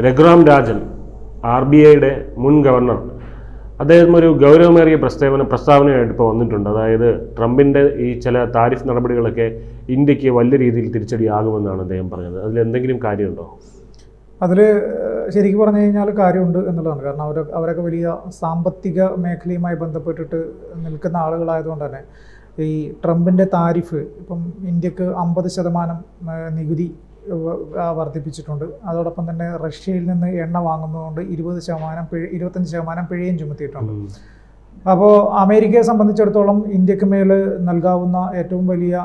രഘുറാം രാജൻ RBIയുടെ മുൻ ഗവർണർ അദ്ദേഹം ഒരു ഗൗരവമേറിയ പ്രസ്താവനയായിട്ട് ഇപ്പോൾ വന്നിട്ടുണ്ട്. അതായത് ട്രംപിൻ്റെ ഈ ചില താരിഫ് നടപടികളൊക്കെ ഇന്ത്യക്ക് വലിയ രീതിയിൽ തിരിച്ചടിയാകുമെന്നാണ് അദ്ദേഹം പറഞ്ഞത്. അതിൽ എന്തെങ്കിലും കാര്യമുണ്ടോ? അതിൽ ശരിക്കും പറഞ്ഞു കഴിഞ്ഞാൽ കാര്യമുണ്ട് എന്നുള്ളതാണ്. കാരണം അവരൊക്കെ വലിയ സാമ്പത്തിക മേഖലയുമായി ബന്ധപ്പെട്ടിട്ട് നിൽക്കുന്ന ആളുകളായതുകൊണ്ട് തന്നെ ഈ ട്രംപിൻ്റെ താരിഫ് ഇപ്പം ഇന്ത്യക്ക് 50% നികുതി വർദ്ധിപ്പിച്ചിട്ടുണ്ട്. അതോടൊപ്പം തന്നെ റഷ്യയിൽ നിന്ന് എണ്ണ വാങ്ങുന്നതുകൊണ്ട് 25% പിഴയും ചുമത്തിയിട്ടുണ്ട്. അപ്പോൾ അമേരിക്കയെ സംബന്ധിച്ചിടത്തോളം ഇന്ത്യക്ക് മേൽ നൽകാവുന്ന ഏറ്റവും വലിയ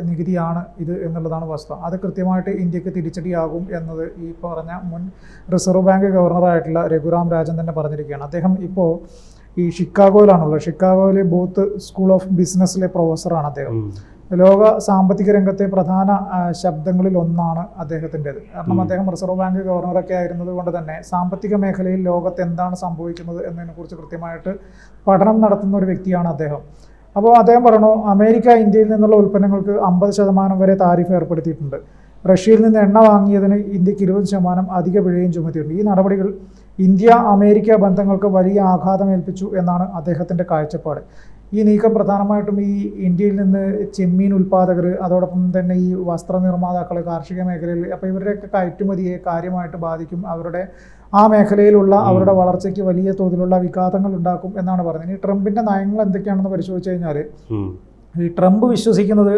നികുതിയാണ് ഇത് എന്നുള്ളതാണ് വസ്തുത. അത് കൃത്യമായിട്ട് ഇന്ത്യക്ക് തിരിച്ചടിയാകും എന്നത് ഈ പറഞ്ഞ മുൻ റിസർവ് ബാങ്ക് ഗവർണറായിട്ടുള്ള രഘുറാം രാജൻ തന്നെ പറഞ്ഞിരിക്കുകയാണ്. അദ്ദേഹം ഇപ്പോൾ ഈ ഷിക്കാഗോയിലാണുള്ളത്. ഷിക്കാഗോയിലെ ബൂത്ത് സ്കൂൾ ഓഫ് ബിസിനസ്സിലെ പ്രൊഫസറാണ് അദ്ദേഹം. ലോക സാമ്പത്തിക രംഗത്തെ പ്രധാന ശബ്ദങ്ങളിൽ ഒന്നാണ് അദ്ദേഹത്തിൻ്റെത്. കാരണം അദ്ദേഹം റിസർവ് ബാങ്ക് ഗവർണറൊക്കെ ആയിരുന്നത് കൊണ്ട് തന്നെ സാമ്പത്തിക മേഖലയിൽ ലോകത്ത് എന്താണ് സംഭവിക്കുന്നത് എന്നതിനെക്കുറിച്ച് കൃത്യമായിട്ട് പഠനം നടത്തുന്ന ഒരു വ്യക്തിയാണ് അദ്ദേഹം. അപ്പോൾ അദ്ദേഹം പറഞ്ഞു, അമേരിക്ക ഇന്ത്യയിൽ നിന്നുള്ള ഉൽപ്പന്നങ്ങൾക്ക് 50% വരെ താരിഫ് ഏർപ്പെടുത്തിയിട്ടുണ്ട്. റഷ്യയിൽ നിന്ന് എണ്ണ വാങ്ങിയതിന് ഇന്ത്യക്ക് 20% അധിക പിഴയും ചുമത്തിയിട്ടുണ്ട്. ഈ നടപടികൾ ഇന്ത്യ അമേരിക്ക ബന്ധങ്ങൾക്ക് വലിയ ആഘാതമേൽപ്പിച്ചു എന്നാണ് അദ്ദേഹത്തിൻ്റെ കാഴ്ചപ്പാട്. ഈ നീക്കം പ്രധാനമായിട്ടും ഈ ഇന്ത്യയിൽ നിന്ന് ചെമ്മീൻ ഉൽപ്പാദകർ, അതോടൊപ്പം തന്നെ ഈ വസ്ത്രനിർമ്മാതാക്കൾ, കാർഷിക മേഖലയിൽ, അപ്പോൾ ഇവരുടെയൊക്കെ കയറ്റുമതിയെ കാര്യമായിട്ട് ബാധിക്കും. അവരുടെ ആ മേഖലയിലുള്ള അവരുടെ വളർച്ചയ്ക്ക് വലിയ തോതിലുള്ള വിഘാതങ്ങൾ ഉണ്ടാക്കും എന്നാണ് പറയുന്നത്. ഇനി ട്രംപിൻ്റെ നയങ്ങൾ എന്തൊക്കെയാണെന്ന് പരിശോധിച്ച് കഴിഞ്ഞാൽ ഈ ട്രംപ് വിശ്വസിക്കുന്നത്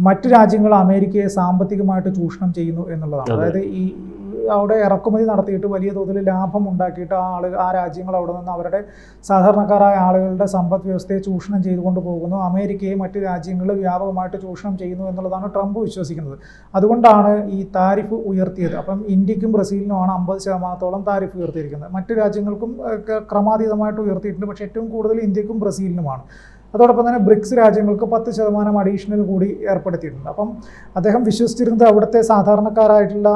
മറ്റ് രാജ്യങ്ങൾ അമേരിക്കയെ സാമ്പത്തികമായിട്ട് ചൂഷണം ചെയ്യുന്നു എന്നുള്ളതാണ്. അതായത് ഈ അവിടെ ഇറക്കുമതി നടത്തിയിട്ട് വലിയ തോതിൽ ലാഭം ഉണ്ടാക്കിയിട്ട് ആ രാജ്യങ്ങൾ അവിടെ നിന്ന് അവരുടെ സാധാരണക്കാരായ ആളുകളുടെ സമ്പദ് വ്യവസ്ഥയെ ചൂഷണം ചെയ്തുകൊണ്ട് പോകുന്നു. അമേരിക്കയെ മറ്റ് രാജ്യങ്ങൾ വ്യാപകമായിട്ട് ചൂഷണം ചെയ്യുന്നു എന്നുള്ളതാണ് ട്രംപ് വിശ്വസിക്കുന്നത്. അതുകൊണ്ടാണ് ഈ താരിഫ് ഉയർത്തിയത്. അപ്പം ഇന്ത്യക്കും ബ്രസീലിനുമാണ് 50% താരിഫ് ഉയർത്തിയിരിക്കുന്നത്. മറ്റ് രാജ്യങ്ങൾക്കും ക്രമാതീതമായിട്ട് ഉയർത്തിയിട്ടുണ്ട്. പക്ഷേ ഏറ്റവും കൂടുതൽ ഇന്ത്യക്കും ബ്രസീലിനുമാണ്. അതോടൊപ്പം തന്നെ ബ്രിക്സ് രാജ്യങ്ങൾക്ക് 10% അഡീഷണൽ കൂടി ഏർപ്പെടുത്തിയിട്ടുണ്ട്. അപ്പം അദ്ദേഹം വിശ്വസിച്ചിരുന്നത് അവിടുത്തെ സാധാരണക്കാരായിട്ടുള്ള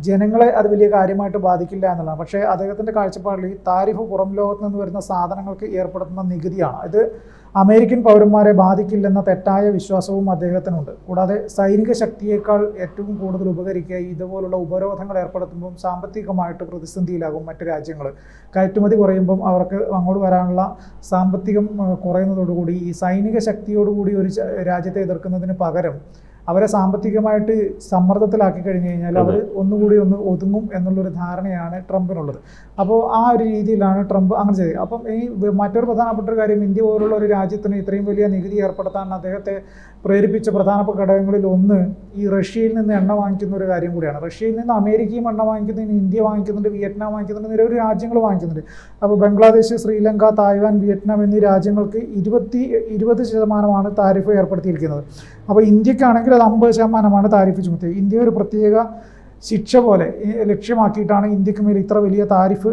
ജനങ്ങളെ അത് വലിയ കാര്യമായിട്ട് ബാധിക്കില്ല എന്നുള്ളതാണ്. പക്ഷേ അദ്ദേഹത്തിൻ്റെ കാഴ്ചപ്പാടിൽ ഈ താരിഫ് പുറം ലോകത്ത് നിന്ന് വരുന്ന സാധനങ്ങൾക്ക് ഏർപ്പെടുത്തുന്ന നികുതിയാണ്. ഇത് അമേരിക്കൻ പൗരന്മാരെ ബാധിക്കില്ലെന്ന തെറ്റായ വിശ്വാസവും അദ്ദേഹത്തിനുണ്ട്. കൂടാതെ സൈനിക ശക്തിയേക്കാൾ ഏറ്റവും കൂടുതൽ ഉപകരിക്കുക ഇതുപോലുള്ള ഉപരോധങ്ങൾ ഏർപ്പെടുത്തുമ്പം സാമ്പത്തികമായിട്ട് പ്രതിസന്ധിയിലാകും മറ്റ് രാജ്യങ്ങൾ. കയറ്റുമതി കുറയുമ്പം അവർക്ക് അങ്ങോട്ട് വരാനുള്ള സാമ്പത്തികം കുറയുന്നതോടുകൂടി ഈ സൈനിക ശക്തിയോടുകൂടി ഒരു രാജ്യത്തെ എതിർക്കുന്നതിന് പകരം അവരെ സാമ്പത്തികമായിട്ട് സമ്മർദ്ദത്തിലാക്കി കഴിഞ്ഞു കഴിഞ്ഞാൽ അവർ ഒന്നുകൂടി ഒതുങ്ങും എന്നുള്ളൊരു ധാരണയാണ് ട്രംപിനുള്ളത്. അപ്പോൾ ആ ഒരു രീതിയിലാണ് ട്രംപ് അങ്ങനെ ചെയ്തത്. അപ്പം ഈ മറ്റൊരു പ്രധാനപ്പെട്ട ഒരു കാര്യം, ഇന്ത്യ പോലുള്ള ഒരു രാജ്യത്തിന് ഇത്രയും വലിയ നികുതി ഏർപ്പെടുത്താൻ അദ്ദേഹത്തെ പ്രേരിപ്പിച്ച പ്രധാനപ്പെട്ട ഘടകങ്ങളിൽ ഒന്ന് ഈ റഷ്യയിൽ നിന്ന് എണ്ണ വാങ്ങിക്കുന്ന ഒരു കാര്യം കൂടിയാണ്. റഷ്യയിൽ നിന്ന് അമേരിക്കയും എണ്ണ വാങ്ങിക്കുന്നുണ്ട്, ഇന്ത്യ വാങ്ങിക്കുന്നുണ്ട്, വിയറ്റ്നാം വാങ്ങിക്കുന്നുണ്ട്, നിരവധി രാജ്യങ്ങൾ വാങ്ങിക്കുന്നുണ്ട്. അപ്പോൾ ബംഗ്ലാദേശ്, ശ്രീലങ്ക, തായ്വാൻ, വിയറ്റ്നാം എന്നീ രാജ്യങ്ങൾക്ക് 20% താരിഫ് ഏർപ്പെടുത്തിയിരിക്കുന്നത്. അപ്പോൾ ഇന്ത്യക്കാണെങ്കിൽ അത് 50% താരിഫ് ചുമത്തി. ഇന്ത്യ ഒരു പ്രത്യേക ശിക്ഷ പോലെ ലക്ഷ്യമാക്കിയിട്ടാണ് ഇന്ത്യക്ക് മേൽ ഇത്ര വലിയ താരിഫ്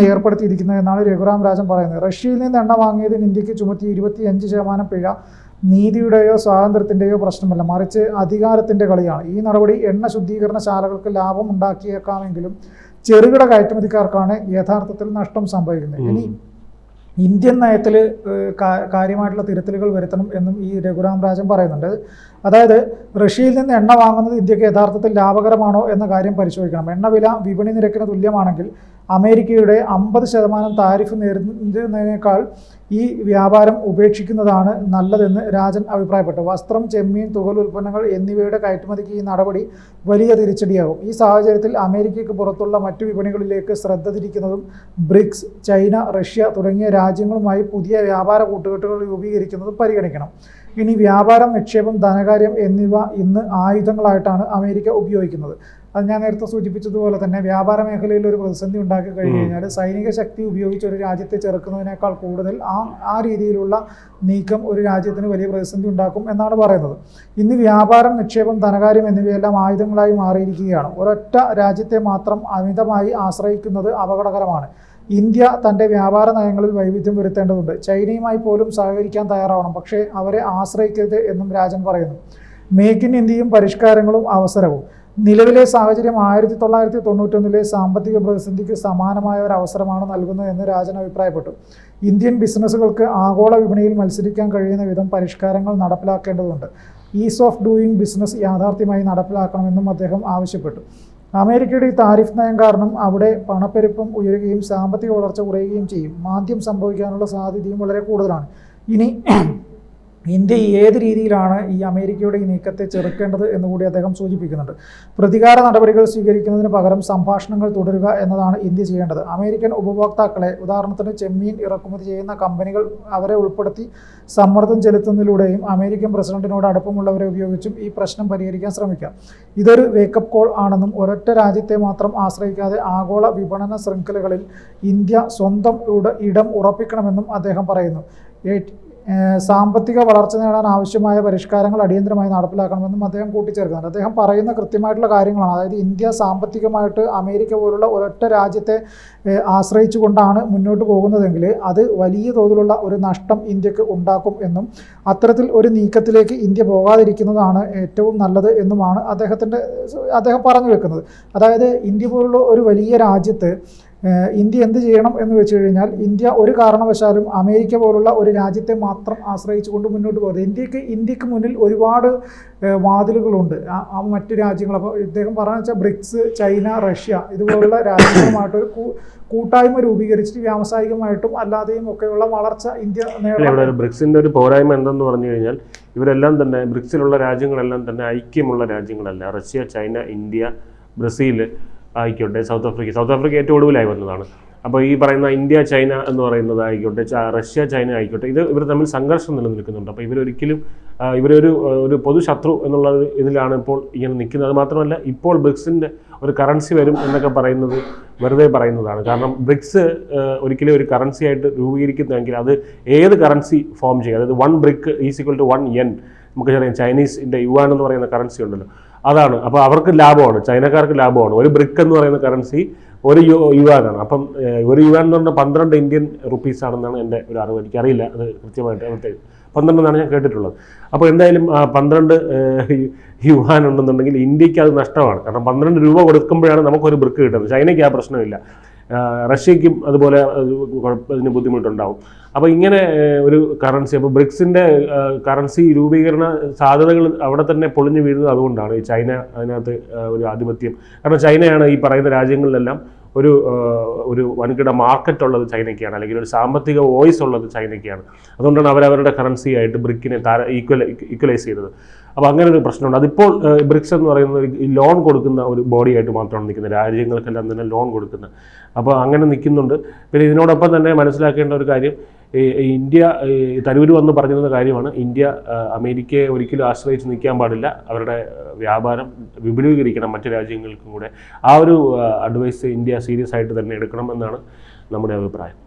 ഏർപ്പെടുത്തിയിരിക്കുന്നത് എന്നാണ് രഘുറാം രാജൻ പറയുന്നത്. റഷ്യയിൽ നിന്ന് എണ്ണ വാങ്ങിയതിന് ഇന്ത്യക്ക് ചുമത്തി 25% പിഴ നീതിയുടെയോ സ്വാതന്ത്ര്യത്തിൻ്റെയോ പ്രശ്നമല്ല, മറിച്ച് അധികാരത്തിൻ്റെ കളിയാണ്. ഈ നടപടി എണ്ണ ശുദ്ധീകരണശാലകൾക്ക് ലാഭം ഉണ്ടാക്കിയേക്കാമെങ്കിലും ചെറുകിട കയറ്റുമതിക്കാർക്കാണ് യഥാർത്ഥത്തിൽ നഷ്ടം സംഭവിക്കുന്നത്. ഇനി ഇന്ത്യൻ നയത്തിൽ കാര്യമായിട്ടുള്ള തിരുത്തലുകൾ വരുത്തണം എന്നും ഈ രഘുറാം രാജൻ പറയുന്നുണ്ട്. അതായത് റഷ്യയിൽ നിന്ന് എണ്ണ വാങ്ങുന്നത് ഇന്ത്യക്ക് യഥാർത്ഥത്തിൽ ലാഭകരമാണോ എന്ന കാര്യം പരിശോധിക്കണം. എണ്ണവില വിപണി നിരക്കിന് തുല്യമാണെങ്കിൽ അമേരിക്കയുടെ 50% താരിഫ് നേരിടുന്നതിനേക്കാൾ ഈ വ്യാപാരം ഉപേക്ഷിക്കുന്നതാണ് നല്ലതെന്ന് രാജൻ അഭിപ്രായപ്പെട്ടു. വസ്ത്രം, ചെമ്മീൻ, തുകൽ ഉൽപ്പന്നങ്ങൾ എന്നിവയുടെ കയറ്റുമതിക്ക് ഈ നടപടി വലിയ തിരിച്ചടിയാകും. ഈ സാഹചര്യത്തിൽ അമേരിക്കയ്ക്ക് പുറത്തുള്ള മറ്റു വിപണികളിലേക്ക് ശ്രദ്ധ തിരിക്കുന്നതും ബ്രിക്സ്, ചൈന, റഷ്യ തുടങ്ങിയ രാജ്യങ്ങളുമായി പുതിയ വ്യാപാര കൂട്ടുകെട്ടുകൾ രൂപീകരിക്കുന്നതും പരിഗണിക്കണം. ഇനി വ്യാപാരം, നിക്ഷേപം, ധനകാര്യം എന്നിവ ഇന്ന് ആയുധങ്ങളായിട്ടാണ് അമേരിക്ക ഉപയോഗിക്കുന്നത്. അത് ഞാൻ നേരത്തെ സൂചിപ്പിച്ചതുപോലെ തന്നെ വ്യാപാര മേഖലയിൽ ഒരു പ്രതിസന്ധി ഉണ്ടാക്കി കഴിഞ്ഞു കഴിഞ്ഞാൽ സൈനിക ശക്തി ഉപയോഗിച്ച് ഒരു രാജ്യത്തെ ചെറുക്കുന്നതിനേക്കാൾ കൂടുതൽ ആ രീതിയിലുള്ള നീക്കം ഒരു രാജ്യത്തിന് വലിയ പ്രതിസന്ധി ഉണ്ടാക്കും എന്നാണ് പറയുന്നത്. ഇന്ന് വ്യാപാരം, നിക്ഷേപം, ധനകാര്യം എന്നിവയെല്ലാം ആയുധങ്ങളായി മാറിയിരിക്കുകയാണ്. ഒരൊറ്റ രാജ്യത്തെ മാത്രം അമിതമായി ആശ്രയിക്കുന്നത് അപകടകരമാണ്. ഇന്ത്യ തൻ്റെ വ്യാപാര നയങ്ങളിൽ വൈവിധ്യം വരുത്തേണ്ടതുണ്ട്. ചൈനയുമായി പോലും സഹകരിക്കാൻ തയ്യാറാവണം, പക്ഷേ അവരെ ആശ്രയിക്കരുത് എന്നും രാജൻ പറയുന്നു. മേക്ക് ഇൻ ഇന്ത്യയും പരിഷ്കാരങ്ങളും അവസരവും. നിലവിലെ സാഹചര്യം 1991 സാമ്പത്തിക പ്രതിസന്ധിക്ക് സമാനമായ ഒരു അവസരമാണ് നൽകുന്നതെന്ന് രാജൻ അഭിപ്രായപ്പെട്ടു. ഇന്ത്യൻ ബിസിനസ്സുകൾക്ക് ആഗോള വിപണിയിൽ മത്സരിക്കാൻ കഴിയുന്ന വിധം പരിഷ്കാരങ്ങൾ നടപ്പിലാക്കേണ്ടതുണ്ട്. ഈസ് ഓഫ് ഡൂയിങ് ബിസിനസ് യാഥാർത്ഥ്യമായി നടപ്പിലാക്കണമെന്നും അദ്ദേഹം ആവശ്യപ്പെട്ടു. അമേരിക്കയുടെ ഈ താരിഫ് നയം കാരണം അവിടെ പണപ്പെരുപ്പം ഉയരുകയും സാമ്പത്തിക വളർച്ച കുറയുകയും ചെയ്യും. മാന്ദ്യം സംഭവിക്കാനുള്ള സാധ്യതയും വളരെ കൂടുതലാണ്. ഇനി ഇന്ത്യ ഏത് രീതിയിലാണ് ഈ അമേരിക്കയുടെ ഈ നീക്കത്തെ ചെറുക്കേണ്ടത് എന്നുകൂടി അദ്ദേഹം സൂചിപ്പിക്കുന്നുണ്ട്. പ്രതികാര നടപടികൾ സ്വീകരിക്കുന്നതിന് പകരം സംഭാഷണങ്ങൾ തുടരുക എന്നതാണ് ഇന്ത്യ ചെയ്യേണ്ടത്. അമേരിക്കൻ ഉപഭോക്താക്കളെ, ഉദാഹരണത്തിന് ചെമ്മീൻ ഇറക്കുമതി ചെയ്യുന്ന കമ്പനികൾ, അവരെ ഉൾപ്പെടുത്തി സമ്മർദ്ദം ചെലുത്തുന്നതിലൂടെയും അമേരിക്കൻ പ്രസിഡന്റിനോട് അടുപ്പമുള്ളവരെ ഉപയോഗിച്ചും ഈ പ്രശ്നം പരിഹരിക്കാൻ ശ്രമിക്കാം. ഇതൊരു വേക്കപ്പ് കോൾ ആണെന്നും ഒരൊറ്റ രാജ്യത്തെ മാത്രം ആശ്രയിക്കാതെ ആഗോള വിപണന ശൃംഖലകളിൽ ഇന്ത്യ സ്വന്തം ഇടം ഉറപ്പിക്കണമെന്നും അദ്ദേഹം പറയുന്നു. സാമ്പത്തിക വളർച്ച നേടാൻ ആവശ്യമായ പരിഷ്കാരങ്ങൾ അടിയന്തരമായി നടപ്പിലാക്കണമെന്നും അദ്ദേഹം കൂട്ടിച്ചേർക്കുന്നുണ്ട്. അദ്ദേഹം പറയുന്ന കൃത്യമായിട്ടുള്ള കാര്യങ്ങളാണ്. അതായത് ഇന്ത്യ സാമ്പത്തികമായിട്ട് അമേരിക്ക പോലുള്ള ഒരൊറ്റ രാജ്യത്തെ ആശ്രയിച്ചുകൊണ്ടാണ് മുന്നോട്ട് പോകുന്നതെങ്കിൽ അത് വലിയ തോതിലുള്ള ഒരു നഷ്ടം ഇന്ത്യക്ക് ഉണ്ടാക്കും എന്നും അത്തരത്തിൽ ഒരു നീക്കത്തിലേക്ക് ഇന്ത്യ പോകാതിരിക്കുന്നതാണ് ഏറ്റവും നല്ലത് എന്നുമാണ് അദ്ദേഹം പറഞ്ഞു വെക്കുന്നത്. അതായത് ഇന്ത്യ പോലുള്ള ഒരു വലിയ രാജ്യത്ത് ഇന്ത്യ എന്ത് ചെയ്യണം എന്ന് വെച്ച് കഴിഞ്ഞാൽ, ഇന്ത്യ ഒരു കാരണവശാലും അമേരിക്ക പോലുള്ള ഒരു രാജ്യത്തെ മാത്രം ആശ്രയിച്ചുകൊണ്ട് മുന്നോട്ട് പോകുന്നത്. ഇന്ത്യക്ക് മുന്നിൽ ഒരുപാട് വാതിലുകളുണ്ട് മറ്റു രാജ്യങ്ങൾ. അപ്പോൾ ഇദ്ദേഹം പറഞ്ഞു വെച്ചാൽ ബ്രിക്സ്, ചൈന, റഷ്യ ഇതുപോലുള്ള രാജ്യങ്ങളുമായിട്ട് കൂട്ടായ്മ രൂപീകരിച്ചിട്ട് വ്യാവസായികമായിട്ടും അല്ലാതെയും ഒക്കെയുള്ള വളർച്ച ഇന്ത്യ നേടണം. ബ്രിക്സിന്റെ ഒരു പോരായ്മ എന്തെന്ന് പറഞ്ഞു കഴിഞ്ഞാൽ, ഇവരെല്ലാം തന്നെ ബ്രിക്സിലുള്ള രാജ്യങ്ങളെല്ലാം തന്നെ ഐക്യമുള്ള രാജ്യങ്ങളല്ല. റഷ്യ, ചൈന, ഇന്ത്യ, ബ്രസീൽ ആയിക്കോട്ടെ, സൗത്ത് ആഫ്രിക്ക ഏറ്റവും ഒടുവിലായി വന്നതാണ്. അപ്പോൾ ഈ പറയുന്ന ഇന്ത്യ, ചൈന എന്ന് പറയുന്നത് ആയിക്കോട്ടെ, റഷ്യ, ചൈന ആയിക്കോട്ടെ, ഇവർ തമ്മിൽ സംഘർഷം നിലനിൽക്കുന്നുണ്ട്. അപ്പോൾ ഇവരൊരിക്കലും ഒരു പൊതു ശത്രു എന്നുള്ള ഇതിലാണ് ഇപ്പോൾ ഇങ്ങനെ നിൽക്കുന്നത്. അത് മാത്രമല്ല, ഇപ്പോൾ ബ്രിക്സിൻ്റെ ഒരു കറൻസി വരും എന്നൊക്കെ പറയുന്നത് വെറുതെ പറയുന്നതാണ്. കാരണം ബ്രിക്സ് ഒരിക്കലും ഒരു കറൻസി ആയിട്ട് രൂപീകരിക്കുന്നെങ്കിൽ അത് ഏത് കറൻസി ഫോം ചെയ്യും, അതായത് 1 ബ്രിക്ക് = 1 yen. നമുക്കറിയാം ചൈനീസിൻ്റെ യുവാൻ എന്ന് പറയുന്ന കറൻസി ഉണ്ടല്ലോ, അതാണ്. അപ്പോൾ അവർക്ക് ലാഭമാണ്, ചൈനക്കാർക്ക് ലാഭമാണ്. ഒരു ബ്രിക്ക് എന്ന് പറയുന്ന കറൻസി ഒരു യുവാനാണ്. അപ്പം ഒരു യുവാൻ എന്ന് പറഞ്ഞാൽ 12 ഇന്ത്യൻ റുപ്പീസ് ആണെന്നാണ് എൻ്റെ ഒരു അറിവ്. എനിക്കറിയില്ല അത് കൃത്യമായിട്ട്, 12 എന്നാണ് ഞാൻ കേട്ടിട്ടുള്ളത്. അപ്പോൾ എന്തായാലും 12 യുവാൻ ഉണ്ടെന്നുണ്ടെങ്കിൽ ഇന്ത്യക്ക് അത് നഷ്ടമാണ്. കാരണം 12 രൂപ കൊടുക്കുമ്പോഴാണ് നമുക്കൊരു ബ്രിക്ക് കിട്ടുന്നത്. ചൈനയ്ക്ക് ആ പ്രശ്നമില്ല, റഷ്യയ്ക്കും അതുപോലെ ഇതിന് ബുദ്ധിമുട്ടുണ്ടാവും. അപ്പോൾ ഇങ്ങനെ ഒരു കറൻസി, അപ്പോൾ ബ്രിക്സിൻ്റെ കറൻസി രൂപീകരണ സാധ്യതകൾ അവിടെ തന്നെ പൊളിഞ്ഞു വീഴുന്നത് അതുകൊണ്ടാണ്. ഈ ചൈന അതിനകത്ത് ഒരു ആധിപത്യം, കാരണം ചൈനയാണ് ഈ പറയുന്ന രാജ്യങ്ങളിലെല്ലാം ഒരു വൻകിട മാർക്കറ്റ് ഉള്ളത് ചൈനയ്ക്കാണ്, അല്ലെങ്കിൽ ഒരു സാമ്പത്തിക വോയിസ് ഉള്ളത് ചൈനയ്ക്കാണ്. അതുകൊണ്ടാണ് അവരവരുടെ കറൻസി ആയിട്ട് ബ്രിക്കിനെ ഈക്വലൈസ് ചെയ്തത്. അപ്പോൾ അങ്ങനെ ഒരു പ്രശ്നമുണ്ട്. അതിപ്പോൾ ബ്രിക്സ് എന്ന് പറയുന്നത് ഈ ലോൺ കൊടുക്കുന്ന ഒരു ബോഡി ആയിട്ട് മാത്രമാണ് നിൽക്കുന്നത്, രാജ്യങ്ങൾക്കെല്ലാം തന്നെ ലോൺ കൊടുക്കുന്ന. അപ്പോൾ അങ്ങനെ നിൽക്കുന്നുണ്ട്. പിന്നെ ഇതിനോടൊപ്പം തന്നെ മനസ്സിലാക്കേണ്ട ഒരു കാര്യം, ഇന്ത്യ തരൂർ വന്ന് പറഞ്ഞിരുന്ന കാര്യമാണ്, ഇന്ത്യ അമേരിക്കയെ ഒരിക്കലും ആശ്രയിച്ച് നിൽക്കാൻ പാടില്ല, അവരുടെ വ്യാപാരം വിപുലീകരിക്കണം മറ്റു രാജ്യങ്ങൾക്കും കൂടെ. ആ ഒരു അഡ്വൈസ് ഇന്ത്യ സീരിയസ് ആയിട്ട് തന്നെ എടുക്കണമെന്നാണ് നമ്മുടെ അഭിപ്രായം.